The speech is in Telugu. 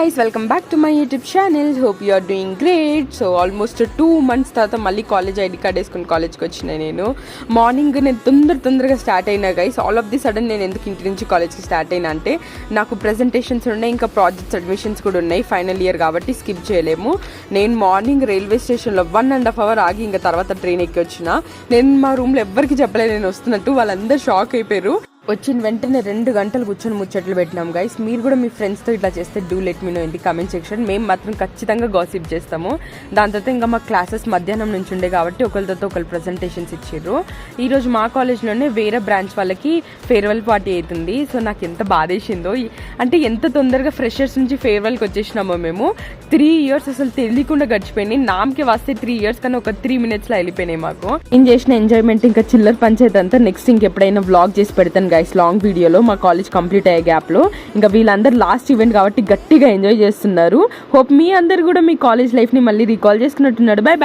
guys, welcome back to my YouTube channel. Hope you are doing great. So almost 2 months తర్వాత మళ్ళీ కాలేజ్ ఐడి కార్డ్ వేసుకుని కాలేజ్కి వచ్చిన నేను మార్నింగ్ నేను తొందరగా స్టార్ట్ అయినా guys. All of the sudden నేను ఎందుకు ఇంటి నుంచి కాలేజ్కి స్టార్ట్ అయినా అంటే నాకు ప్రెజెంటేషన్స్ ఉన్నాయి, ఇంకా ప్రాజెక్ట్స్ అడ్మిషన్స్ కూడా ఉన్నాయి. ఫైనల్ ఇయర్ కాబట్టి స్కిప్ చేయలేము. నేను మార్నింగ్ రైల్వే స్టేషన్లో 1.5 hours ఆగి ఇంకా తర్వాత ట్రైన్ ఎక్కి వచ్చిన. నేను మా రూమ్లో ఎవ్వరికి చెప్పలేదు నేను వస్తున్నట్టు. వాళ్ళందరూ షాక్ అయిపోయారు. వచ్చిన వెంటనే 2 గంటలు కూర్చొని ముచ్చట్లు పెట్టినాం గైస్. మీరు కూడా మీ ఫ్రెండ్స్తో ఇట్లా చేస్తే do let me know in the comment section. మేము మాత్రం ఖచ్చితంగా గాసిప్ చేస్తాము. దాని తర్వాత ఇంకా మా క్లాసెస్ మధ్యాహ్నం నుంచి ఉండే కాబట్టి ఒకరితో ఒకరు ప్రజెంటేషన్స్ ఇచ్చారు. ఈరోజు మా కాలేజ్లోనే వేరే బ్రాంచ్ వాళ్ళకి ఫేర్వెల్ పార్టీ అవుతుంది. సో నాకు ఎంత బాధేసిందో, అంటే ఎంత తొందరగా ఫ్రెషర్స్ నుంచి ఫేర్వెల్కి వచ్చేసినామో మేము. 3 years అసలు తెలియకుండా గడిచిపోయినాయి. నామకి వస్తే 3 years కానీ ఒక 3 minutesలో వెళ్ళిపోయినాయి మాకు. నేను చేసిన ఎంజాయ్మెంట్ ఇంకా చిల్లర పంచాయతీ అంతా నెక్స్ట్ ఇంకెప్పుడైనా వ్లాగ్ చేసి పెడతాను గైస్, లాంగ్ వీడియోలో. మా కాలేజ్ కంప్లీట్ అయ్యే గ్యాప్లో ఇంకా వీళ్ళందరూ లాస్ట్ ఈవెంట్ కాబట్టి గట్టిగా ఎంజాయ్ చేస్తున్నారు. హోప్ మీ అందరు కూడా మీ కాలేజ్ లైఫ్ని మళ్ళీ రీకాల్ చేసుకున్నట్టున్నాడు. By by.